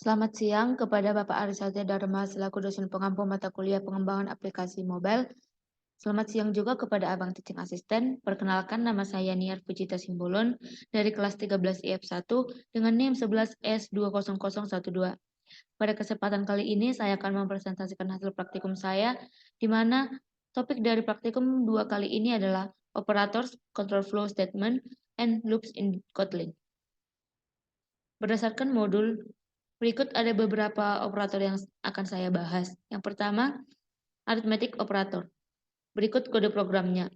Selamat siang kepada Bapak Arisatya Dharma selaku dosen pengampu mata kuliah pengembangan aplikasi mobile. Selamat siang juga kepada Abang Teaching Assistant. Perkenalkan, nama saya Niar Pucita Simbolon dari kelas 13 IF1 dengan NIM 11S20012. Pada kesempatan kali ini saya akan mempresentasikan hasil praktikum saya, di mana topik dari praktikum 2 kali ini adalah Operators, Control Flow Statement, and Loops in Kotlin. Berdasarkan modul berikut ada beberapa operator yang akan saya bahas. Yang pertama, arithmetic operator. Berikut kode programnya.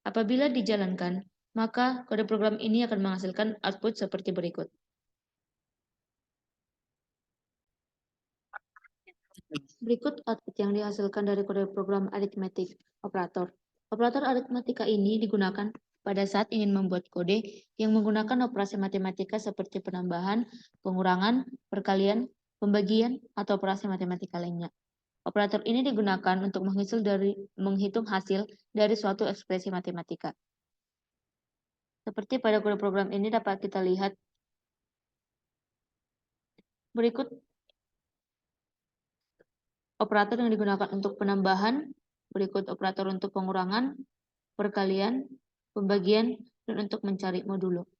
Apabila dijalankan, maka kode program ini akan menghasilkan output seperti berikut. Berikut output yang dihasilkan dari kode program arithmetic operator. Operator aritmatika ini digunakan pada saat ingin membuat kode yang menggunakan operasi matematika seperti penambahan, pengurangan, perkalian, pembagian, atau operasi matematika lainnya. Operator ini digunakan untuk menghitung hasil dari suatu ekspresi matematika. Seperti pada kode program ini dapat kita lihat berikut operator yang digunakan untuk penambahan, berikut operator untuk pengurangan, perkalian, pembagian, dan untuk mencari modulo.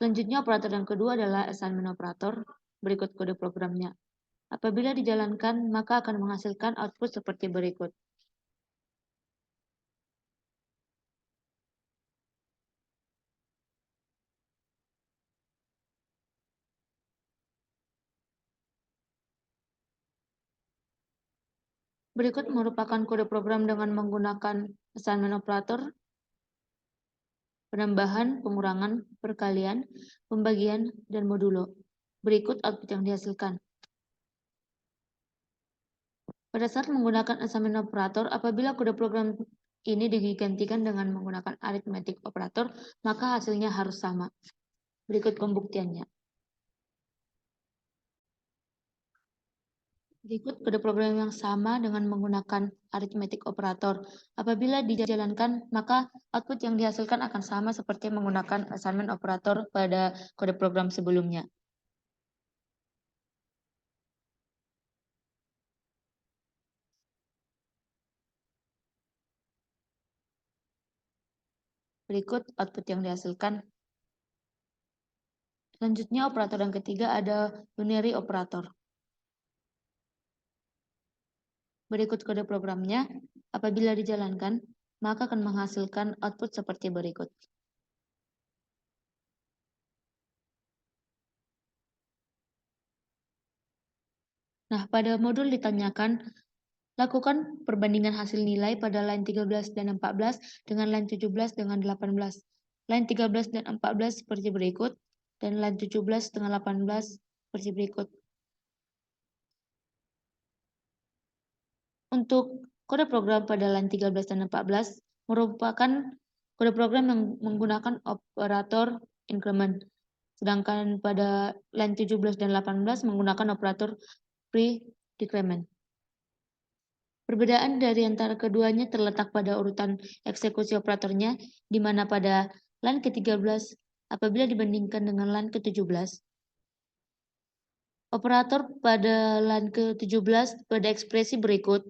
Selanjutnya operator yang kedua adalah assignment operator, berikut kode programnya. Apabila dijalankan, maka akan menghasilkan output seperti berikut. Berikut merupakan kode program dengan menggunakan assignment operator, penambahan, pengurangan, perkalian, pembagian, dan modulo. Berikut output yang dihasilkan. Pada saat menggunakan assignment operator, apabila kode program ini digantikan dengan menggunakan arithmetic operator, maka hasilnya harus sama. Berikut pembuktiannya. Berikut kode program yang sama dengan menggunakan arithmetic operator. Apabila dijalankan, maka output yang dihasilkan akan sama seperti menggunakan assignment operator pada kode program sebelumnya. Berikut output yang dihasilkan. Selanjutnya operator yang ketiga ada unary operator. Berikut kode programnya. Apabila dijalankan, maka akan menghasilkan output seperti berikut. Nah, pada modul ditanyakan, lakukan perbandingan hasil nilai pada line 13 dan 14 dengan line 17 dengan 18. Line 13 dan 14 seperti berikut, dan line 17 dengan 18 seperti berikut. Untuk kode program pada line 13 dan 14 merupakan kode program yang menggunakan operator increment. Sedangkan pada line 17 dan 18 menggunakan operator pre-decrement. Perbedaan dari antara keduanya terletak pada urutan eksekusi operatornya, di mana pada line ke-13 apabila dibandingkan dengan line ke-17, operator pada line ke-17 pada ekspresi berikut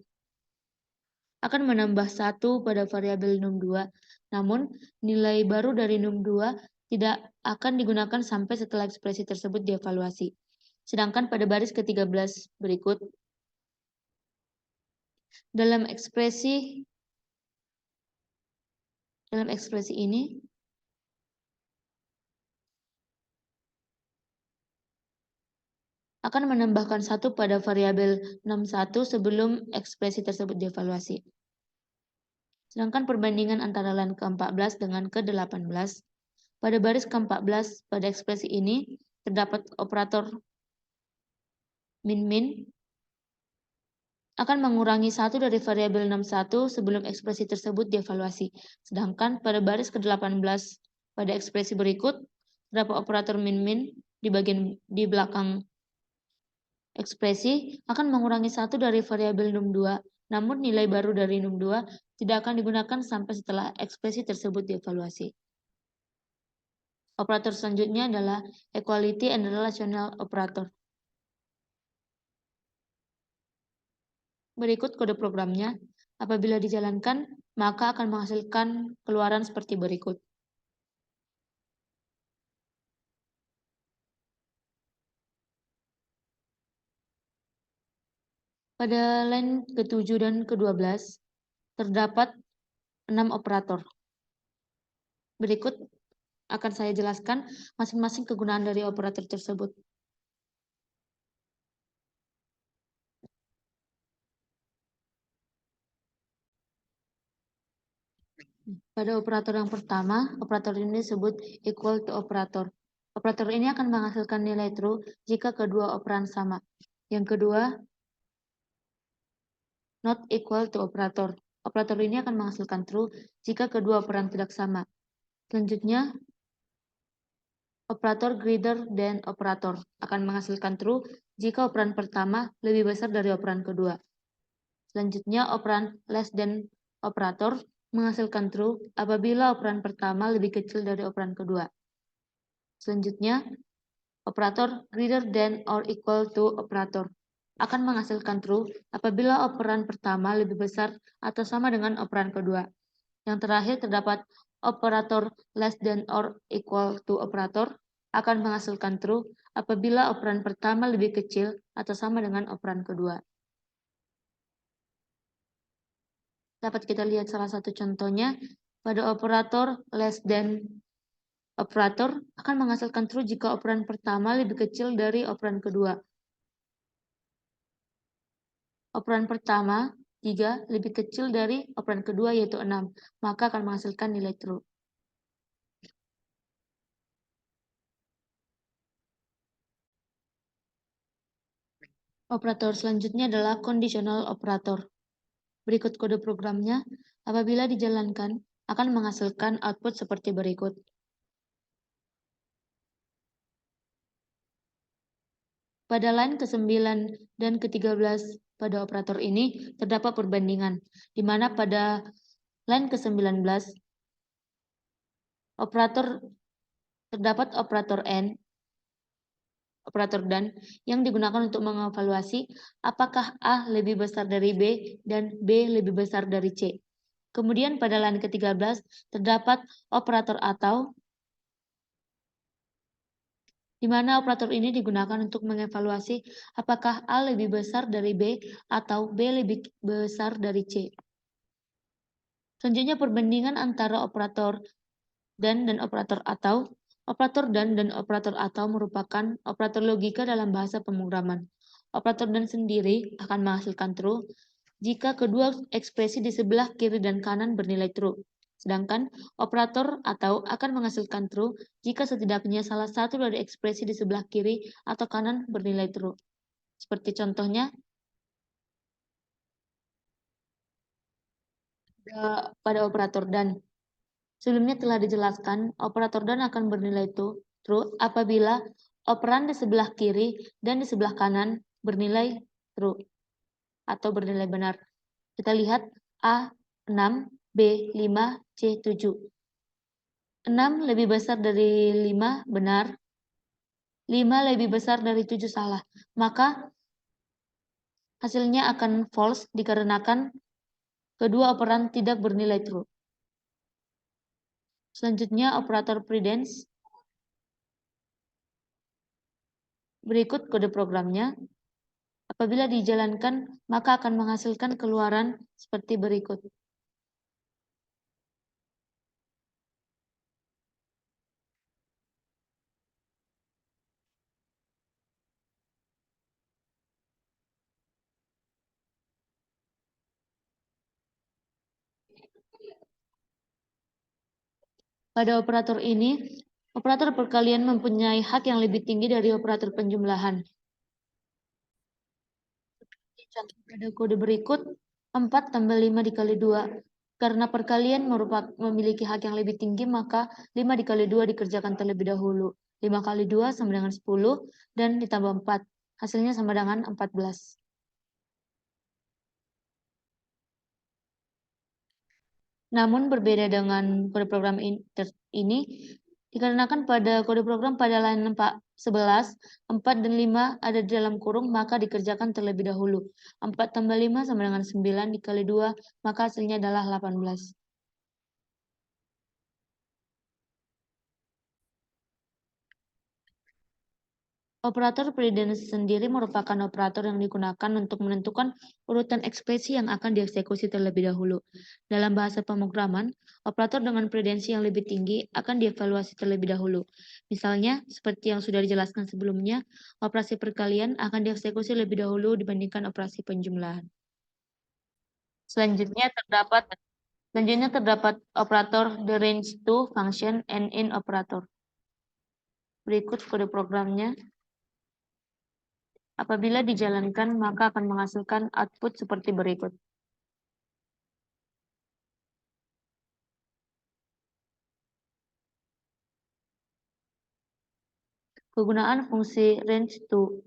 akan menambah 1 pada variabel num2, namun nilai baru dari num2 tidak akan digunakan sampai setelah ekspresi tersebut dievaluasi. Sedangkan pada baris ke-13 berikut, dalam ekspresi ini akan menambahkan 1 pada variabel num1 sebelum ekspresi tersebut dievaluasi. Sedangkan perbandingan antara line ke-14 dengan ke-18, pada baris ke-14 pada ekspresi ini terdapat operator min-min akan mengurangi 1 dari variabel num1 sebelum ekspresi tersebut dievaluasi. Sedangkan pada baris ke-18 pada ekspresi berikut terdapat operator min-min di belakang ekspresi akan mengurangi 1 dari variabel num2, namun nilai baru dari num2 tidak akan digunakan sampai setelah ekspresi tersebut dievaluasi. Operator selanjutnya adalah equality and relational operator. Berikut kode programnya. Apabila dijalankan, maka akan menghasilkan keluaran seperti berikut. Pada line ke-7 dan ke-12, terdapat 6 operator. Berikut akan saya jelaskan masing-masing kegunaan dari operator tersebut. Pada operator yang pertama, operator ini disebut equal to operator. Operator ini akan menghasilkan nilai true jika kedua operan sama. Yang kedua, not equal to operator. Operator ini akan menghasilkan true jika kedua operan tidak sama. Selanjutnya, operator greater than operator akan menghasilkan true jika operan pertama lebih besar dari operan kedua. Selanjutnya, operan less than operator menghasilkan true apabila operan pertama lebih kecil dari operan kedua. Selanjutnya, operator greater than or equal to operator akan menghasilkan true apabila operan pertama lebih besar atau sama dengan operan kedua. Yang terakhir terdapat operator less than or equal to operator akan menghasilkan true apabila operan pertama lebih kecil atau sama dengan operan kedua. Dapat kita lihat salah satu contohnya pada operator less than operator akan menghasilkan true jika operan pertama lebih kecil dari operan kedua. Operan pertama 3 lebih kecil dari operan kedua yaitu 6, maka akan menghasilkan nilai true. Operator selanjutnya adalah conditional operator. Berikut kode programnya, apabila dijalankan akan menghasilkan output seperti berikut. Pada line ke-9 dan ke-13 pada operator ini terdapat perbandingan, di mana pada line ke-19 terdapat operator AND, operator dan yang digunakan untuk mengevaluasi apakah A lebih besar dari B dan B lebih besar dari C. Kemudian pada line ke-13 terdapat operator atau, di mana operator ini digunakan untuk mengevaluasi apakah A lebih besar dari B atau B lebih besar dari C. Selanjutnya perbandingan antara operator dan operator atau. Operator dan operator atau merupakan operator logika dalam bahasa pemrograman. Operator dan sendiri akan menghasilkan true jika kedua ekspresi di sebelah kiri dan kanan bernilai true. Sedangkan operator atau akan menghasilkan true jika setidaknya salah satu dari ekspresi di sebelah kiri atau kanan bernilai true. Seperti contohnya pada operator dan. Sebelumnya telah dijelaskan, operator dan akan bernilai true apabila operan di sebelah kiri dan di sebelah kanan bernilai true atau bernilai benar. Kita lihat A 6, B 5, C 7. 6 lebih besar dari 5 benar, 5 lebih besar dari 7 salah. Maka hasilnya akan false dikarenakan kedua operan tidak bernilai true. Selanjutnya operator predence. Berikut kode programnya. Apabila dijalankan, maka akan menghasilkan keluaran seperti berikut. Pada operator ini, operator perkalian mempunyai hak yang lebih tinggi dari operator penjumlahan. Contoh pada kode berikut, 4 tambah 5 dikali 2. Karena perkalian memiliki hak yang lebih tinggi, maka 5 dikali 2 dikerjakan terlebih dahulu. 5 kali 2 sama dengan 10, dan ditambah 4. Hasilnya sama dengan 14. Namun berbeda dengan kode program ini, Dikarenakan pada kode program pada line 11, 4 dan 5 ada di dalam kurung, maka dikerjakan terlebih dahulu. 4 tambah 5 sama dengan 9 dikali 2, maka hasilnya adalah 18. Operator predence sendiri merupakan operator yang digunakan untuk menentukan urutan ekspresi yang akan dieksekusi terlebih dahulu. Dalam bahasa pemrograman, operator dengan predensi yang lebih tinggi akan dievaluasi terlebih dahulu. Misalnya, seperti yang sudah dijelaskan sebelumnya, operasi perkalian akan dieksekusi lebih dahulu dibandingkan operasi penjumlahan. Selanjutnya terdapat operator the range to function and in operator. Berikut kode programnya. Apabila dijalankan, maka akan menghasilkan output seperti berikut. Kegunaan fungsi range to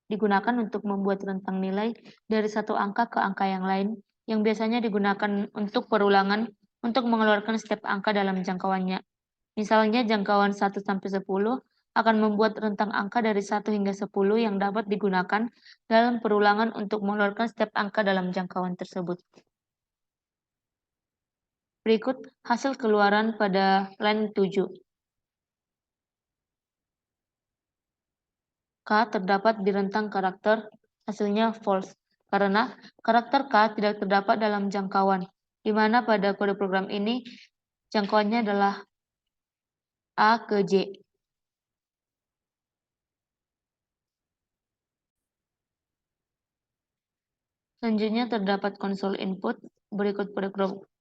digunakan untuk membuat rentang nilai dari satu angka ke angka yang lain, yang biasanya digunakan untuk perulangan untuk mengeluarkan setiap angka dalam jangkauannya. Misalnya jangkauan 1 sampai 10 akan membuat rentang angka dari 1 hingga 10 yang dapat digunakan dalam perulangan untuk mengeluarkan setiap angka dalam jangkauan tersebut. Berikut hasil keluaran pada line 7. K terdapat di rentang karakter, hasilnya false, karena karakter K tidak terdapat dalam jangkauan, di mana pada kode program ini jangkauannya adalah A ke J. Selanjutnya terdapat konsol input, berikut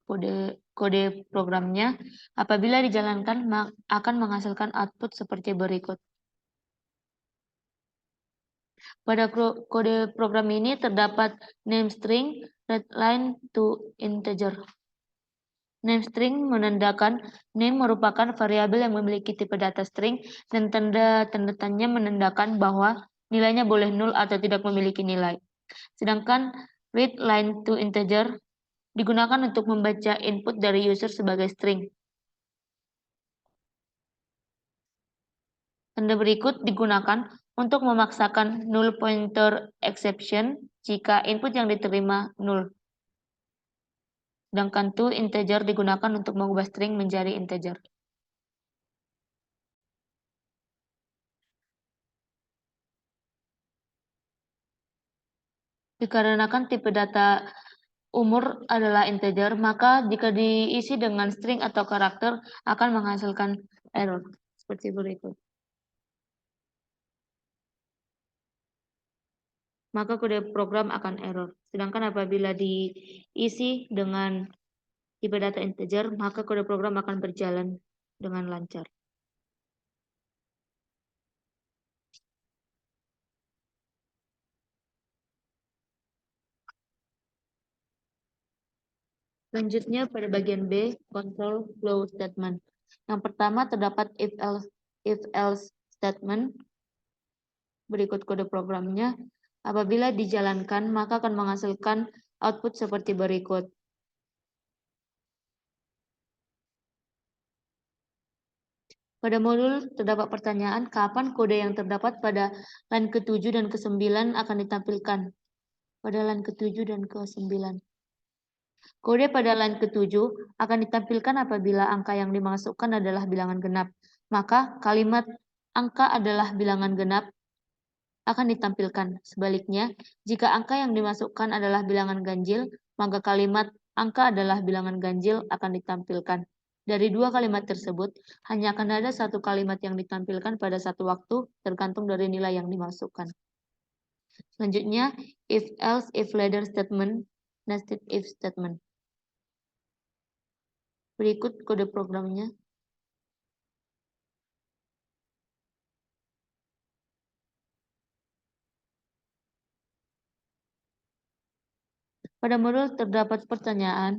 kode programnya. Apabila dijalankan, akan menghasilkan output seperti berikut. Pada kode program ini terdapat name string, readline to integer. Name string menandakan name merupakan variabel yang memiliki tipe data string dan tanda tanya menandakan bahwa nilainya boleh nol atau tidak memiliki nilai. Sedangkan readline to integer digunakan untuk membaca input dari user sebagai string. Tanda berikut digunakan untuk memaksakan null pointer exception jika input yang diterima null. Sedangkan to integer digunakan untuk mengubah string menjadi integer. Dikarenakan tipe data umur adalah integer, maka jika diisi dengan string atau karakter akan menghasilkan error seperti berikut. Maka kode program akan error. Sedangkan apabila diisi dengan tipe data integer, maka kode program akan berjalan dengan lancar. Selanjutnya pada bagian B, control flow statement. Yang pertama terdapat if-else statement. Berikut kode programnya. Apabila dijalankan, maka akan menghasilkan output seperti berikut. Pada modul terdapat pertanyaan kapan kode yang terdapat pada line ke-7 dan ke-9 akan ditampilkan. Pada line ke-7 dan ke-9. Kode pada line ke-7 akan ditampilkan apabila angka yang dimasukkan adalah bilangan genap. Maka kalimat angka adalah bilangan genap akan ditampilkan. Sebaliknya, jika angka yang dimasukkan adalah bilangan ganjil, maka kalimat angka adalah bilangan ganjil akan ditampilkan. Dari dua kalimat tersebut, hanya akan ada satu kalimat yang ditampilkan pada satu waktu, tergantung dari nilai yang dimasukkan. Selanjutnya, if-else, if-ladder statement, nested if statement. Berikut kode programnya. Pada modul terdapat pertanyaan,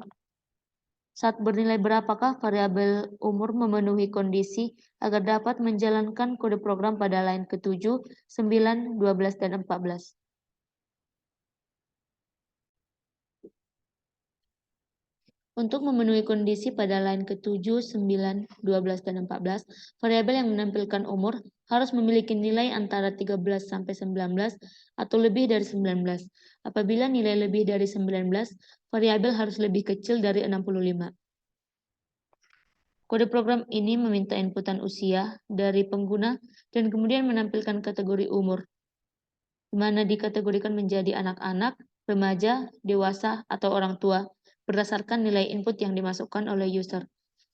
saat bernilai berapakah variabel umur memenuhi kondisi agar dapat menjalankan kode program pada line ke-7, 9, 12, dan 14. Untuk memenuhi kondisi pada line ke-7, 9, 12, dan 14, variabel yang menampilkan umur harus memiliki nilai antara 13 sampai 19 atau lebih dari 19. Apabila nilai lebih dari 19, variabel harus lebih kecil dari 65. Kode program ini meminta inputan usia dari pengguna dan kemudian menampilkan kategori umur, di mana dikategorikan menjadi anak-anak, remaja, dewasa, atau orang tua, berdasarkan nilai input yang dimasukkan oleh user.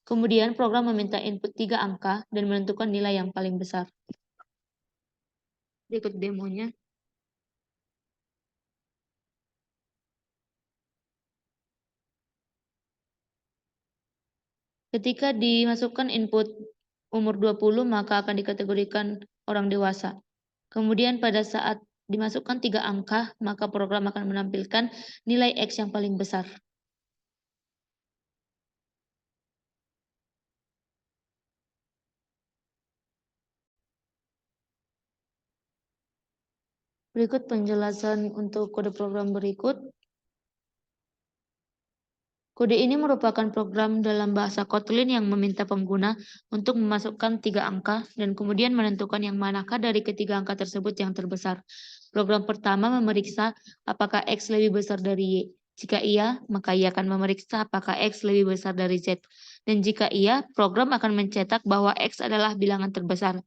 Kemudian program meminta input 3 angka dan menentukan nilai yang paling besar. Berikut demonya. Ketika dimasukkan input umur 20, maka akan dikategorikan orang dewasa. Kemudian pada saat dimasukkan 3 angka, maka program akan menampilkan nilai X yang paling besar. Berikut penjelasan untuk kode program berikut. Kode ini merupakan program dalam bahasa Kotlin yang meminta pengguna untuk memasukkan 3 angka dan kemudian menentukan yang manakah dari ketiga angka tersebut yang terbesar. Program pertama memeriksa apakah X lebih besar dari Y. Jika iya, maka ia akan memeriksa apakah X lebih besar dari Z. Dan jika iya, program akan mencetak bahwa X adalah bilangan terbesar.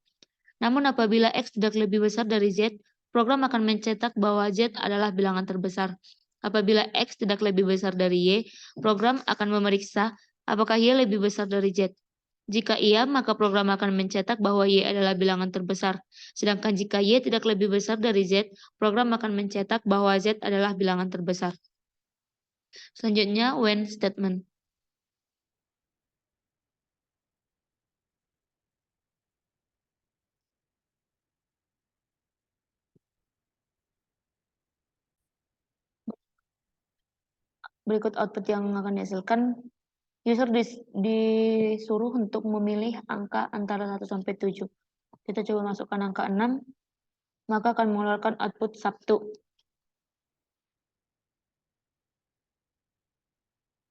Namun apabila X tidak lebih besar dari Z, program akan mencetak bahwa Z adalah bilangan terbesar. Apabila X tidak lebih besar dari Y, program akan memeriksa apakah Y lebih besar dari Z. Jika iya, maka program akan mencetak bahwa Y adalah bilangan terbesar. Sedangkan jika Y tidak lebih besar dari Z, program akan mencetak bahwa Z adalah bilangan terbesar. Selanjutnya, when statement. Berikut output yang akan dihasilkan. User disuruh untuk memilih angka antara 1 sampai 7. Kita coba masukkan angka 6, maka akan mengeluarkan output Sabtu.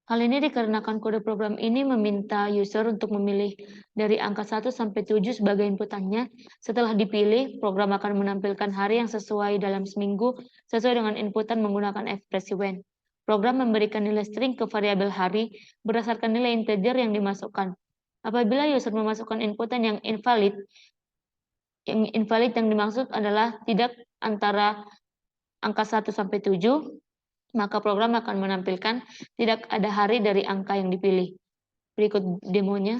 Hal ini dikarenakan kode program ini meminta user untuk memilih dari angka 1 sampai 7 sebagai inputannya. Setelah dipilih, program akan menampilkan hari yang sesuai dalam seminggu sesuai dengan inputan menggunakan ekspresi when. Program memberikan nilai string ke variabel hari berdasarkan nilai integer yang dimasukkan. Apabila user memasukkan inputan yang invalid yang dimaksud adalah tidak antara angka 1 sampai 7, maka program akan menampilkan tidak ada hari dari angka yang dipilih. Berikut demonya.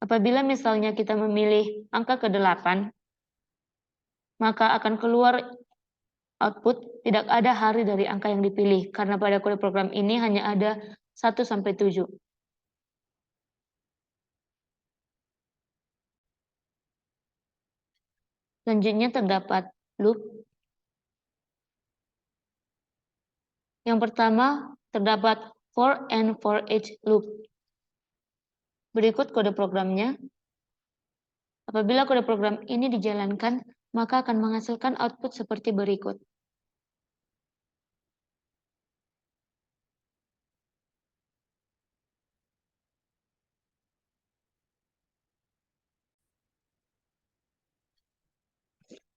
Apabila misalnya kita memilih angka ke-8, maka akan keluar output tidak ada hari dari angka yang dipilih, karena pada kode program ini hanya ada 1 sampai 7. Selanjutnya terdapat loop. Yang pertama terdapat for and for each loop. Berikut kode programnya. Apabila kode program ini dijalankan, maka akan menghasilkan output seperti berikut.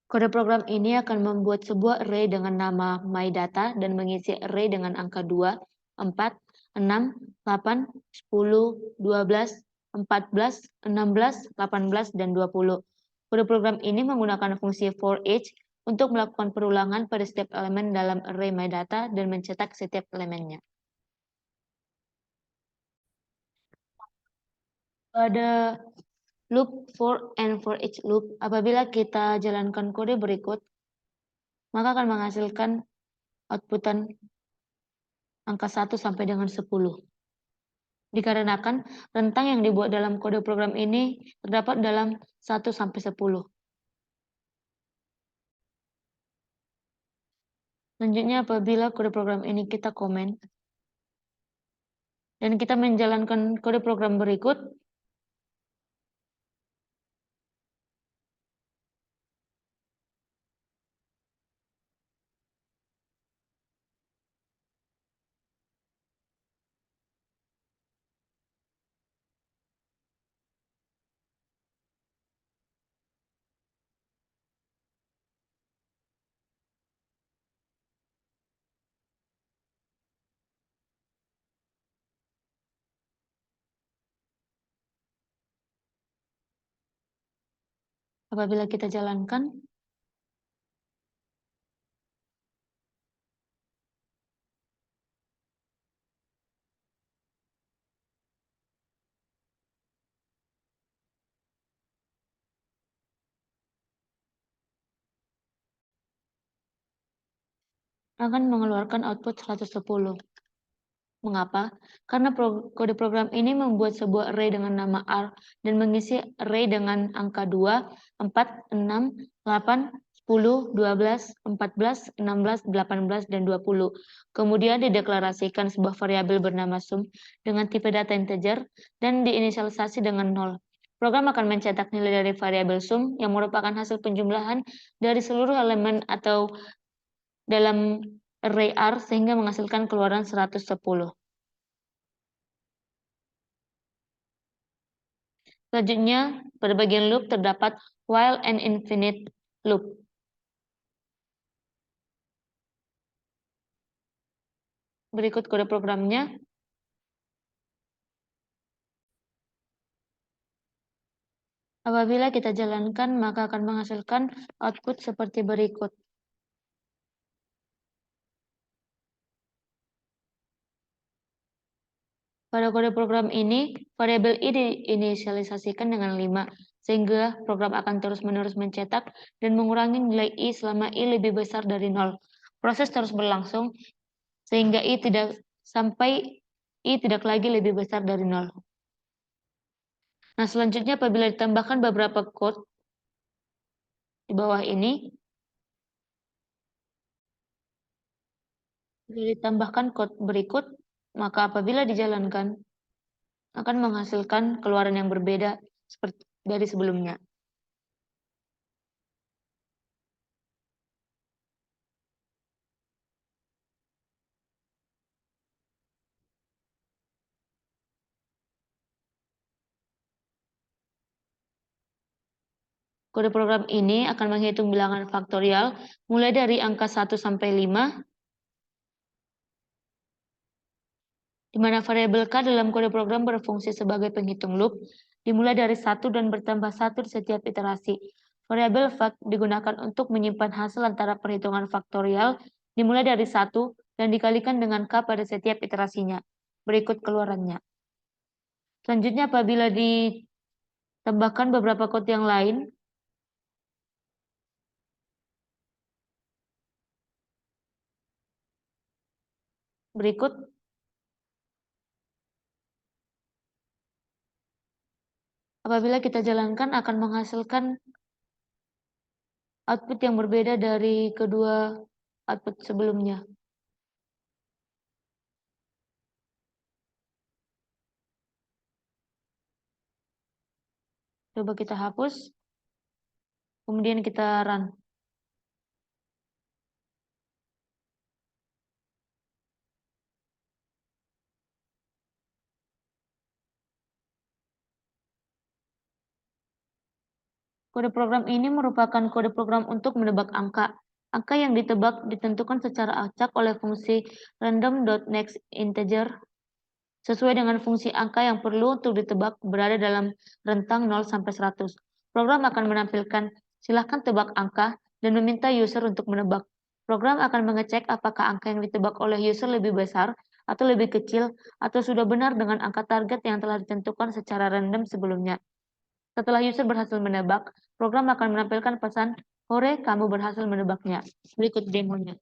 Kode program ini akan membuat sebuah array dengan nama myData dan mengisi array dengan angka 2, 4, 6, 8, 10, 12, 14, 16, 18, dan 20. Kode program ini menggunakan fungsi for each untuk melakukan perulangan pada setiap elemen dalam array myData dan mencetak setiap elemennya. Pada loop for and for each loop, apabila kita jalankan kode berikut, maka akan menghasilkan outputan angka 1 sampai dengan 10. Dikarenakan rentang yang dibuat dalam kode program ini terdapat dalam 1 sampai 10. Selanjutnya apabila kode program ini kita komen dan kita menjalankan kode program berikut, Apabila kita jalankan, akan mengeluarkan output 110. Mengapa? Karena kode program ini membuat sebuah array dengan nama R dan mengisi array dengan angka 2, 4, 6, 8, 10, 12, 14, 16, 18, dan 20. Kemudian dideklarasikan sebuah variabel bernama sum dengan tipe data integer dan diinisialisasi dengan 0. Program akan mencetak nilai dari variabel sum yang merupakan hasil penjumlahan dari seluruh elemen atau dalam array R sehingga menghasilkan keluaran 110. Selanjutnya, pada bagian loop terdapat while and infinite loop. Berikut kode programnya. Apabila kita jalankan, maka akan menghasilkan output seperti berikut. Pada kode program ini, variabel i diinisialisasikan dengan 5, sehingga program akan terus-menerus mencetak dan mengurangi nilai i selama i lebih besar dari 0. Proses terus berlangsung, sehingga sampai i tidak lagi lebih besar dari 0. Nah, selanjutnya apabila ditambahkan beberapa code di bawah ini, ditambahkan code berikut, maka apabila dijalankan akan menghasilkan keluaran yang berbeda seperti dari sebelumnya. Kode program ini akan menghitung bilangan faktorial mulai dari angka 1 sampai 5, di mana variabel K dalam kode program berfungsi sebagai penghitung loop, dimulai dari 1 dan bertambah 1 di setiap iterasi. Variabel fact digunakan untuk menyimpan hasil antara perhitungan faktorial dimulai dari 1 dan dikalikan dengan K pada setiap iterasinya. Berikut keluarannya. Selanjutnya apabila ditambahkan beberapa kode yang lain, berikut apabila kita jalankan akan menghasilkan output yang berbeda dari kedua output sebelumnya. Coba kita hapus, kemudian kita run. Kode program ini merupakan kode program untuk menebak angka. Angka yang ditebak ditentukan secara acak oleh fungsi random.nextInteger sesuai dengan fungsi angka yang perlu untuk ditebak berada dalam rentang 0 sampai 100. Program akan menampilkan silakan tebak angka dan meminta user untuk menebak. Program akan mengecek apakah angka yang ditebak oleh user lebih besar atau lebih kecil atau sudah benar dengan angka target yang telah ditentukan secara random sebelumnya. Setelah user berhasil menebak, program akan menampilkan pesan, "Hore, kamu berhasil menebaknya." Berikut demonya.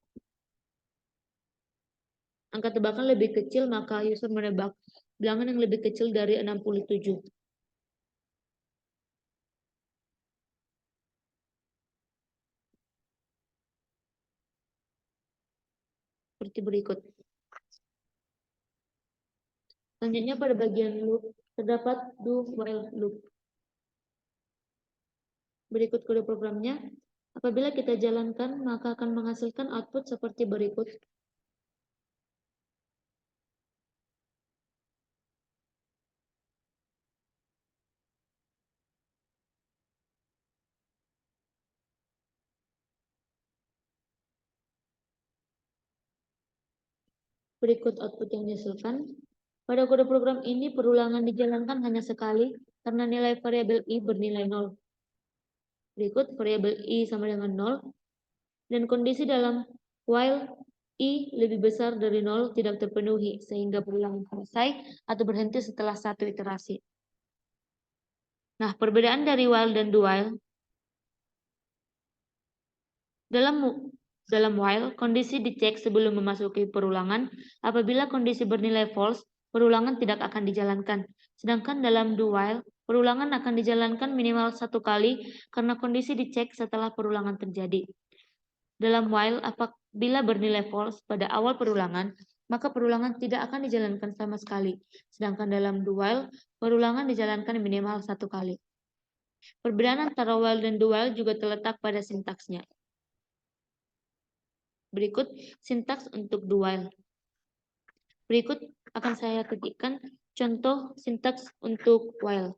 Angka tebakan lebih kecil, maka user menebak bilangan yang lebih kecil dari 67. Seperti berikut. Selanjutnya pada bagian loop, terdapat do while loop. Berikut kode programnya. Apabila kita jalankan, maka akan menghasilkan output seperti berikut. Berikut output yang dihasilkan. Pada kode program ini, perulangan dijalankan hanya sekali karena nilai variabel i bernilai 0. Berikut variabel i sama dengan 0 dan kondisi dalam while i lebih besar dari 0 tidak terpenuhi sehingga perulangan selesai atau berhenti setelah satu iterasi. Nah, perbedaan dari while dan do while. Dalam while, kondisi dicek sebelum memasuki perulangan. Apabila kondisi bernilai false, perulangan tidak akan dijalankan. Sedangkan dalam do while, perulangan akan dijalankan minimal 1 kali karena kondisi dicek setelah perulangan terjadi. Dalam while, apabila bernilai false pada awal perulangan, maka perulangan tidak akan dijalankan sama sekali. Sedangkan dalam do while, perulangan dijalankan minimal 1 kali. Perbedaan antara while dan do while juga terletak pada sintaksnya. Berikut sintaks untuk do while. Berikut akan saya ketikkan contoh sintaks untuk while.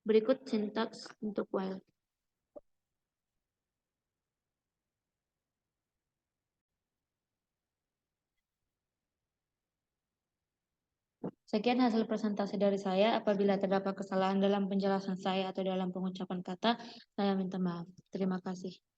Berikut sintaks untuk while. Sekian hasil presentasi dari saya. Apabila terdapat kesalahan dalam penjelasan saya atau dalam pengucapan kata, saya minta maaf. Terima kasih.